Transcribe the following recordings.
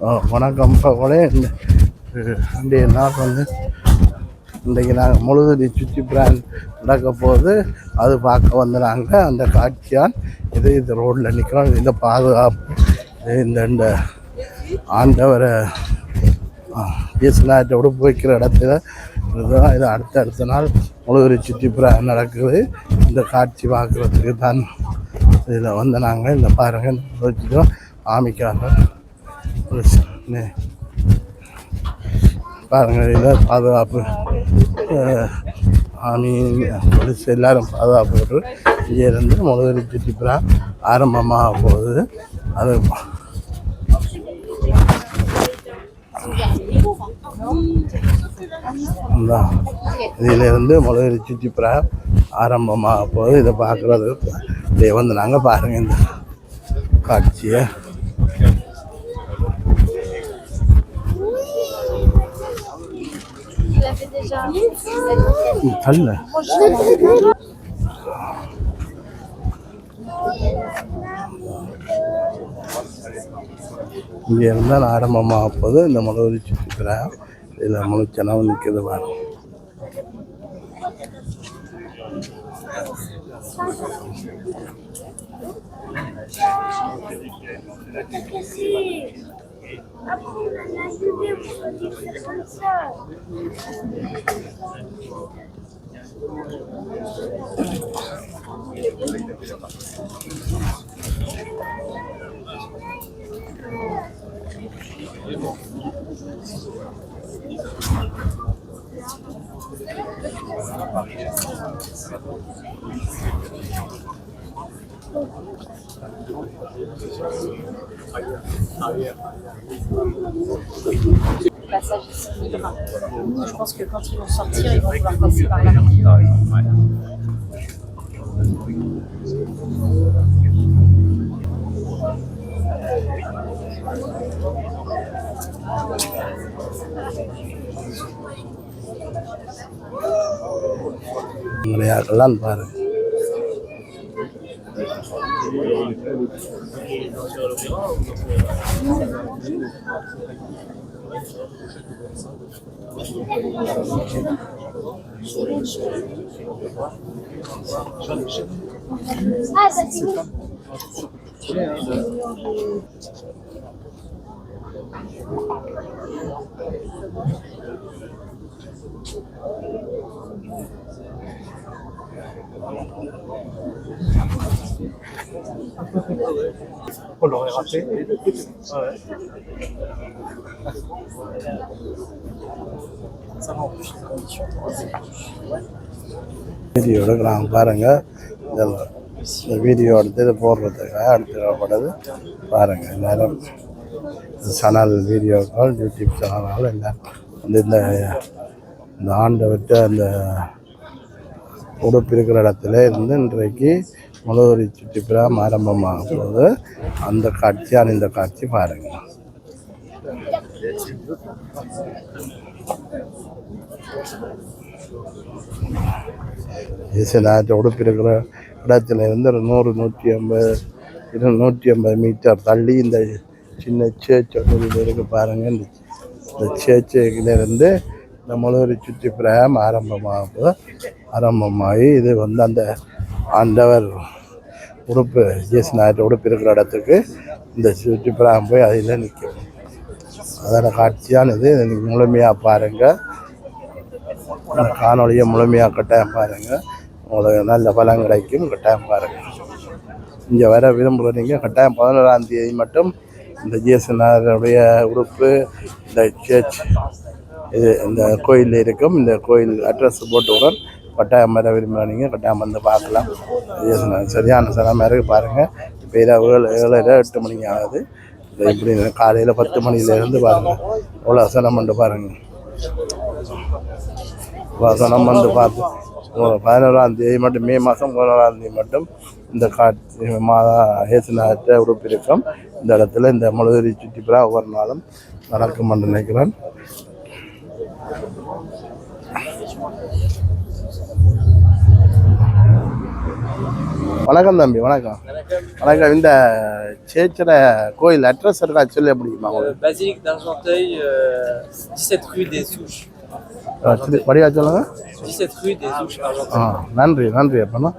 வணக்கம். இப்போ கூட இன்றைய நாள் இன்றைக்கி நாங்கள் முழுவதி சுற்றி பிரான் நடக்க போது அது பார்க்க வந்து நாங்கள் அந்த காட்சியால் இது ரோட்டில் நிற்கிறோம். இந்த பாதுகாப்பு இந்த ஆண்டவரை இயேசுநாதரை உடுப்பு வைக்கிற இடத்துல இதுதான். இது அடுத்த நாள் முழுவதி சுற்றி பிரான் நடக்குது. இந்த காட்சி பார்க்குறதுக்கு தான் இதில் வந்து நாங்கள் இந்த பாருங்கள் வச்சுட்டோம். ஆமிக்காரர் பாருங்கள், இதில் பாதுகாப்பு ஆமி போலீஸ் எல்லாரும் பாதுகாப்பு இங்கேருந்து முழுவதி சுற்றிப்புறா ஆரம்பமாக போகுது. அது இதிலிருந்து முழுவதி சுற்றிப்புறா ஆரம்பமாக போகுது. இதை பார்க்குறது இதை வந்து நாங்கள் பாருங்கள் இந்த காட்சியை. இங்கே இருந்தால் ஆரம்பமாக போது இந்த முழுவதி சுற்றிக்கிறேன். இதில் முழு ஜனம் நிற்கிறது பாருங்க. Passage ici libre. Je pense que quand ils vont sortir, ils vont pouvoir passer par là. யாருக்கெல்லாம் பாருங்க. On l'aurait raté. Ouais. Ça va en plus les conditions. Video எடுக்கிறாங்க பாருங்கள். இந்த வீடியோ எடுத்து இது போடுறதுக்காக எடுத்துக்கப்படுது பாருங்கள். எல்லோரும் சேனல் வீடியோக்கள் யூடியூப் சேனல்கள் எல்லாம் வந்து இந்த ஆண்டை விட்டு அந்த உடுப்பு இருக்கிற இடத்துல இருந்து இன்றைக்கு முழுவதி சுற்றிப்புறா ஆரம்பமாக போது அந்த காட்சியான இந்த காட்சி பாருங்கள். இயேசுநாதர் உடுப்பு இருக்கிற இடத்துல இருந்து 100-150 மீட்டர் தள்ளி இந்த சின்ன சேர்ச் ஒன்று இருக்கு பாருங்கள். இந்த சேர்ச்சிலிருந்து இந்த முழுவதி சுற்றிப்புறம் ஆரம்பமாகி இது வந்து அந்த ஆண்டவர் உடுப்பு இயேசுநாதர் உடுப்பு இருக்கிற இடத்துக்கு இந்த சுற்றிப்புறம் போய் அதில் நிற்கும். அதோட காட்சியானது நீங்கள் முழுமையாக பாருங்கள். அந்த காணொலியை முழுமையாக கட்டாயம் பாருங்கள். உங்களுக்கு நல்ல பலம் கிடைக்கும். கட்டாயம் பாருங்கள். இங்கே வர விரும்புகிறீங்க கட்டாயம் 11ஆம் தேதி மட்டும் இந்த இயேசுநாதருடைய உடுப்பு இந்த சர்ச் இது இந்த கோயிலில் இருக்கும். இந்த கோயில் அட்ரஸ் போட்டுவுடன் கட்டாயம் வர விரும்புகிறீங்க கட்டாயம் வந்து பார்க்கலாம். இயேசுநாதர் சரியான சிரமமாக இருக்குது பாருங்கள். இப்போ இரவு 7:30-8 மணி ஆகுது. இப்படி காலையில் 10 மணிலேருந்து பாருங்கள் எவ்வளோ சனம் வந்து பாருங்கள். சனம் வந்து பார்த்து 11ஆம் தேதி மட்டும் மே மாதம் 11ஆம் தேதி மட்டும் இந்த காட்சி இயேசுநாதர் உடுப்பு இருக்கும். இந்த இடத்துல இந்த முழுவதி சுற்றிப்புறா ஒவ்வொரு நாளும் நடக்கும் என்று நினைக்கிறேன். வணக்கம் தம்பி, வணக்கம். வணக்கம். இந்த சேச்சர கோயில் அட்ரஸ் இருக்கா சொல்லி முடியுமா? Basilique d'Argenteuil, 17 rue des Souches. படியா சொல்லுங்க. 17 rue des Souches, ஆ, Argenteuil. நன்றி நன்றி. அப்போனா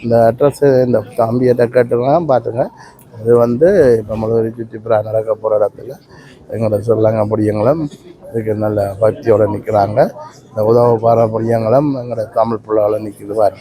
இந்த அட்ரஸ்ஸு இந்த தம்பியிட்ட கேட்டுலாம் பார்த்துங்க. இது வந்து இப்போ முதல் சுற்றிப்புறா நடக்க போகிற இடத்துல எங்களோட சொல்லாங்க பொடியங்களும் இதுக்கு நல்ல பக்தியோடு நிற்கிறாங்க. இந்த உதவ பார பொடியங்களும் எங்களோட தமிழ் பிள்ளைகளும் நிற்கிது பாரு.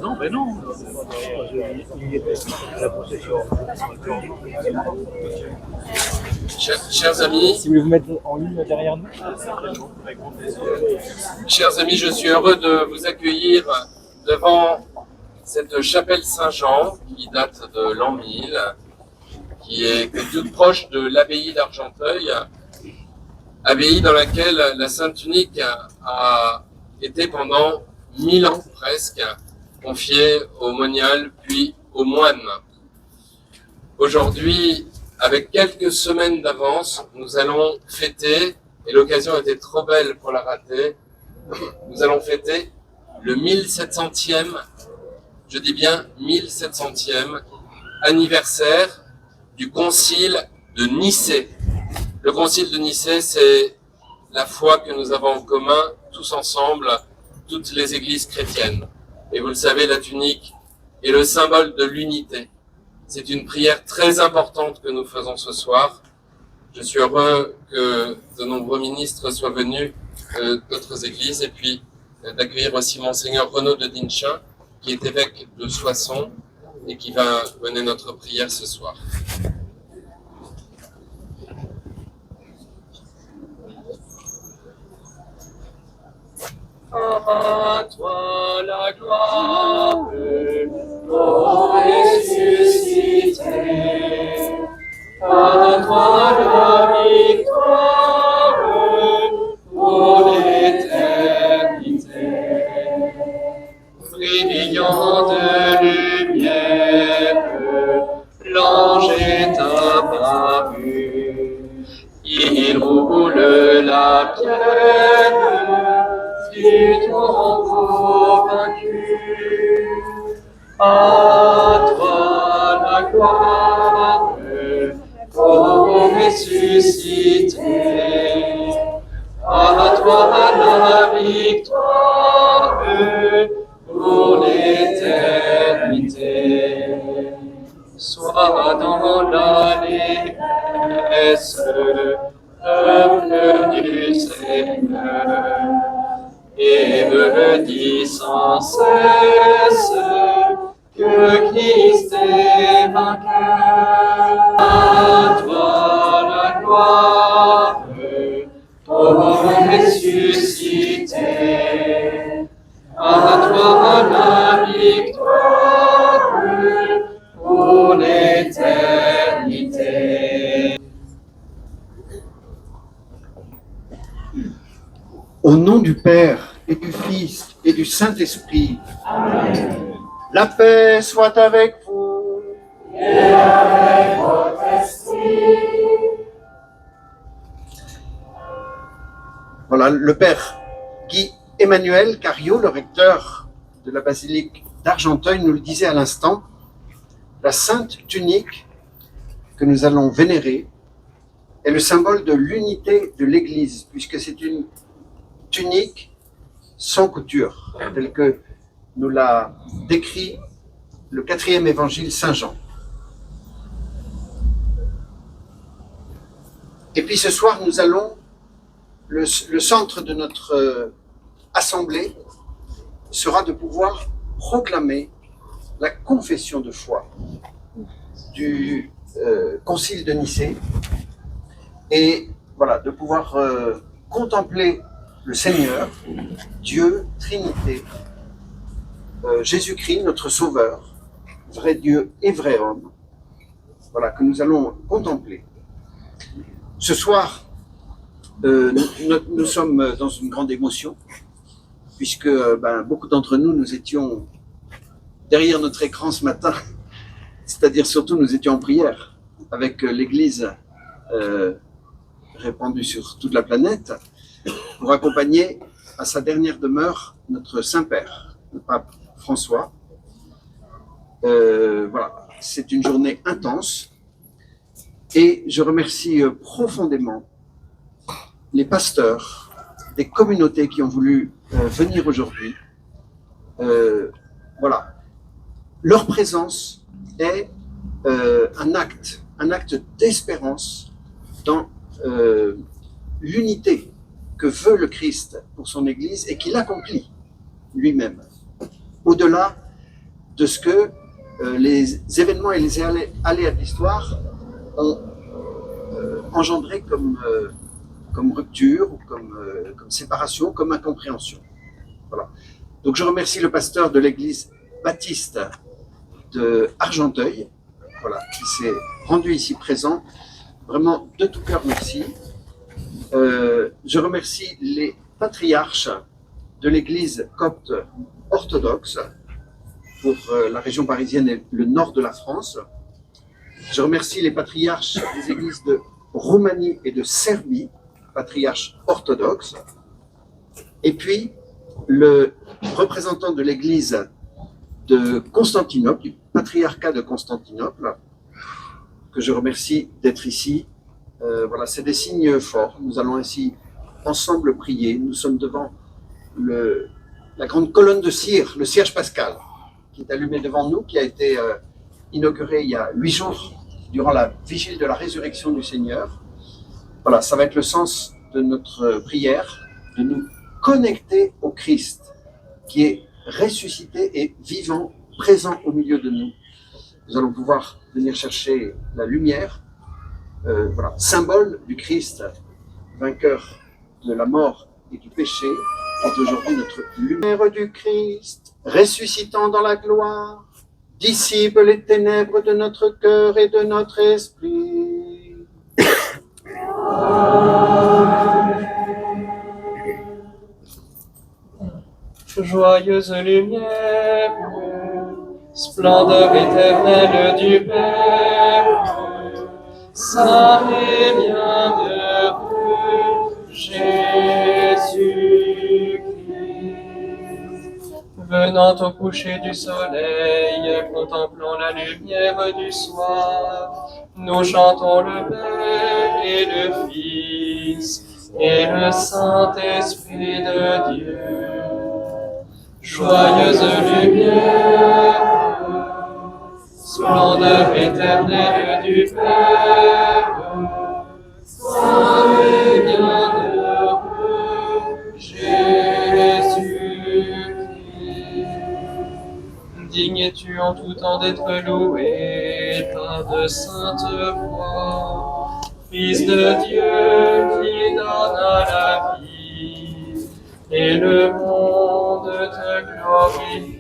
Non, mais non. Chers amis, Si vous voulez vous mettre en ligne derrière nous. chers amis, je suis heureux de vous accueillir devant cette chapelle Saint-Jean qui date de l'an 1000, qui est toute proche de l'abbaye d'Argenteuil, abbaye dans laquelle la Sainte Unique a été pendant 1000 ans presque confiée aux moniales puis aux moines. Aujourd'hui, avec quelques semaines d'avance, nous allons fêter, et l'occasion était trop belle pour la rater, nous allons fêter le 1700e, je dis bien 1700e anniversaire du concile de Nicée. Le concile de Nicée, c'est la foi que nous avons en commun, tous ensemble, toutes les églises chrétiennes. Et vous le savez, la tunique est le symbole de l'unité. C'est une prière très importante que nous faisons ce soir. Je suis heureux que de nombreux ministres soient venus d'autres églises et puis d'accueillir aussi Monseigneur Renaud de Dinchin, qui est évêque de Soissons et qui va mener notre prière ce soir. À toi la gloire, ô ressuscité, à toi la victoire, pour l'éternité. Brillant de lumière, l'ange est apparu, il roule la pierre du tombeau vaincu. À toi la gloire, ô ressuscité, à toi la victoire, pour l'éternité. Sois dans l'allégresse, peuple du Seigneur, et me dis sans cesse que Christ est vainqueur. À toi la gloire, ô ressuscité, à toi la victoire, pour l'éternité. Au nom du Père et du Fils et du Saint-Esprit. Amen. La paix soit avec vous. Et avec votre esprit. Voilà, le Père Guy Emmanuel Cario, le recteur de la basilique d'Argenteuil, nous le disait à l'instant. La sainte tunique que nous allons vénérer est le symbole de l'unité de l'Église, puisque c'est une tunique sans couture, tel que nous l'a décrit le 4e évangile Saint Jean. Et puis ce soir, nous allons, le centre de notre assemblée sera de pouvoir proclamer la confession de foi du Concile de Nicée et voilà, de pouvoir contempler le Seigneur, Dieu, Trinité, Jésus-Christ, notre Sauveur, vrai Dieu et vrai homme, voilà, que nous allons contempler. Ce soir, nous sommes dans une grande émotion, puisque beaucoup d'entre nous, nous étions derrière notre écran ce matin, c'est-à-dire surtout nous étions en prière avec l'Église répandue sur toute la planète pour accompagner à sa dernière demeure notre Saint-Père, le pape François. Voilà, c'est une journée intense et je remercie profondément les pasteurs des communautés qui ont voulu venir aujourd'hui. Voilà, leur présence est un acte d'espérance dans l'unité que veut le Christ pour son Église et qu'il accomplit lui-même, au-delà de ce que les événements et les aléas de l'histoire ont engendré comme rupture, ou comme séparation, comme incompréhension. Voilà. Donc je remercie le pasteur de l'église baptiste de Argenteuil, voilà, qui s'est rendu ici présent. Vraiment, de tout cœur, merci. Je remercie les patriarches de l'église copte orthodoxe pour la région parisienne et le nord de la France. Je remercie les patriarches des églises de Roumanie et de Serbie, patriarches orthodoxes. Et puis, le représentant de l'église de Constantinople, du patriarcat de Constantinople, que je remercie d'être ici. Voilà, c'est des signes forts. Nous allons ainsi ensemble prier. Nous sommes devant la grande colonne de cire, le cierge pascal, qui est allumé devant nous, qui a été inauguré il y a 8 jours, durant la vigile de la résurrection du Seigneur. Voilà, ça va être le sens de notre prière, de nous connecter au Christ, qui est ressuscité et vivant, présent au milieu de nous. Nous allons pouvoir venir chercher la lumière, voilà, symbole du Christ, vainqueur de la mort et du péché, est aujourd'hui notre lumière du Christ, ressuscitant dans la gloire, dissipe les ténèbres de notre cœur et de notre esprit. Joyeuse lumière, splendeur éternelle du Père, saint et bienheureux Jésus-Christ. Venant au coucher du soleil, contemplant la lumière du soir, nous chantons le Père et le Fils et le Saint-Esprit de Dieu. Joyeuse lumière, splendeur éternelle du Père, saint et bienheureux Jésus-Christ. Digne es-tu en tout temps d'être loué par de saintes voix, Fils de Dieu qui donne à la vie, et le monde te glorifie.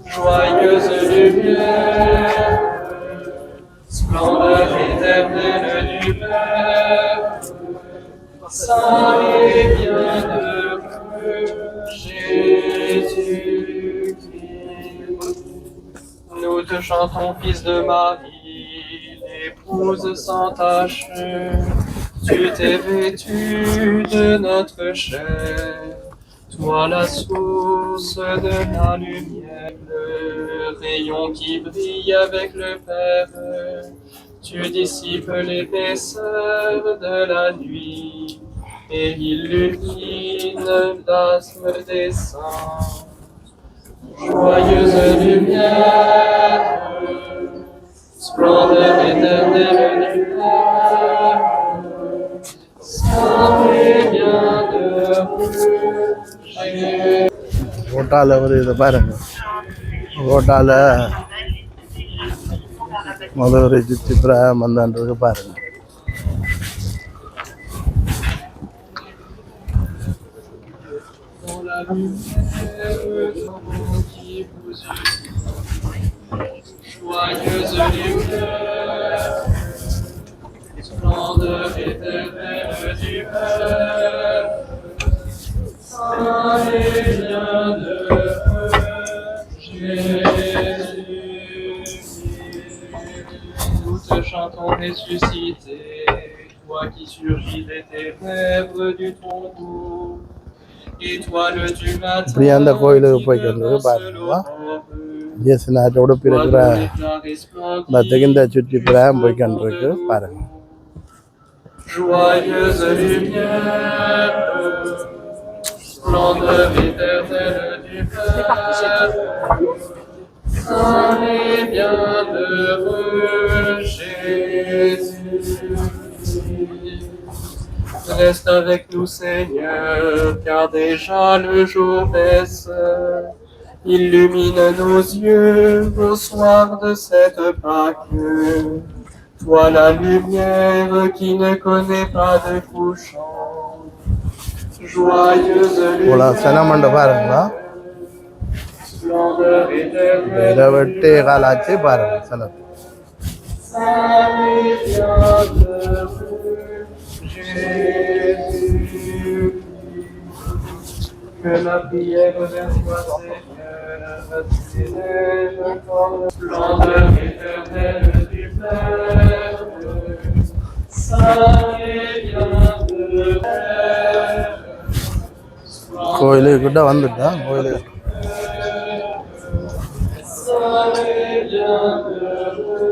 Joyeuse lumière, splendeur éternelle du Père, saint et bienheureux Jésus-Christ. Nous te chantons, Fils de Marie, l'épouse sans tache. Tu t'es vêtu de notre chair, toi la source de la lumière, le rayon qui brille avec le Père. Tu dissipes l'épaisseur de la nuit et illumines l'asthme des saints. Joyeuse lumière, splendeur éternelle du Père, saint et bienheureux Jésus. ரோட்டால ஒரு இதை பாருங்க, ரோட்டால ஒரு சுற்றி மந்தான்றது பாருங்க. Joyeuse lumière, splendeur éternelle du Père, saint et bienheureux Jésus. Nous te chantons ressuscité, toi qui surgis des ténèbres du tombeau, étoile du matin, இப்படி அந்த கோயிலுக்கு qui போய்க்கு devance பாருங்களா, l'aurore. இயேசு நாட்டோட பிறகுற இந்த சுற்றி பிரயாணம் போய்க்கின்றிருக்கு பாருங்க. Joyeuse lumière, splendeur éternelle du Père, saint et bienheureux Jésus. Reste avec nous, Seigneur, car déjà le jour baisse. Illumine nos yeux au soir de cette Pâque. Toi la lumière qui ne connaît pas de couchant. Joyeuse இவ்வளோ சனமண்ட பாருங்களா, splendeur éternelle. இரவெட்டே காலாச்சு பாருங்க சனம். Saint et bienheureux Jésus. Que la prière vers toi, Seigneur, s'élève comme splendeur éternelle du Père, saint et bienheureux. கோயிலுக்கிட்ட வந்துட்டோம். கோயிலுக்கு Saint et bienheureux,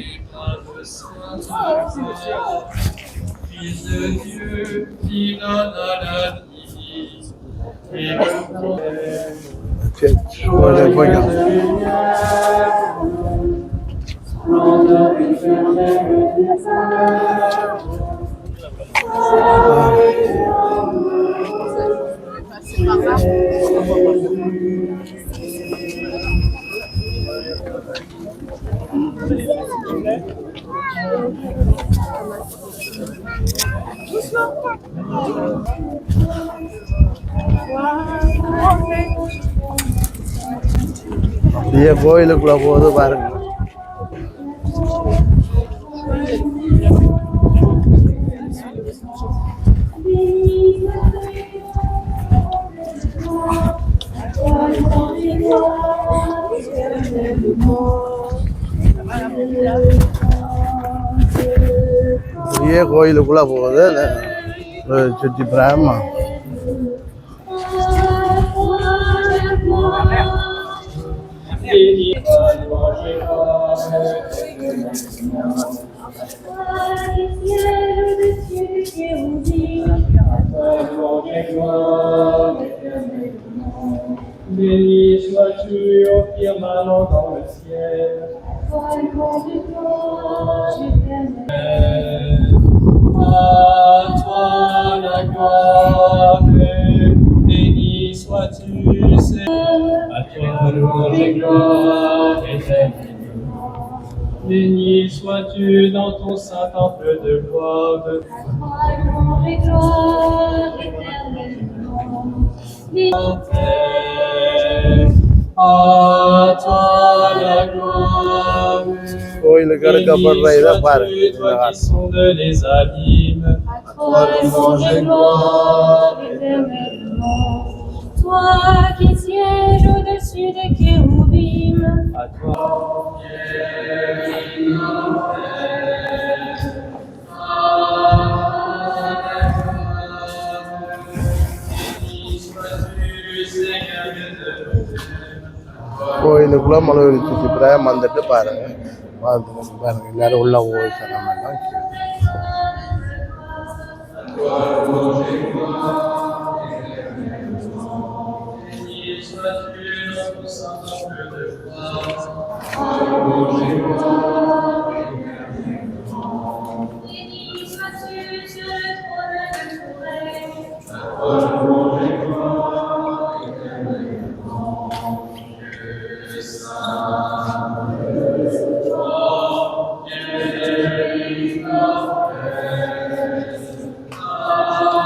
Fils de Dieu, qui donne à la vie, et சரி, கோயிலுக்கு போய்க்கலாம். அப்படியே கோயிலுக்குள்ள போகுது பாருங்க. அப்படியே கோயிலுக்குள்ள போகுது சுற்றி பிராம. Béni sois-tu au firmament dans le ciel. À toi la gloire, béni sois-tu, Seigneur. À toi louange et gloire éternellement. Béni sois-tu dans ton saint temple de gloire. À toi la gloire. கோயிலுக்கு எடுக்கப்படுற இதை பாருங்க. Toi qui sondes les abîmes. À toi louange et gloire éternellement. Toi qui sièges au-dessus des kéroubims. À toi. கோயிலுக்குள்ள மலையூரி சுற்றி பிராயம் வந்துட்டு பாருங்க. பாருங்க எல்லாரும் உள்ள போய் சனமெல்லாம் Béni sois-tu sur le trône de ton règne.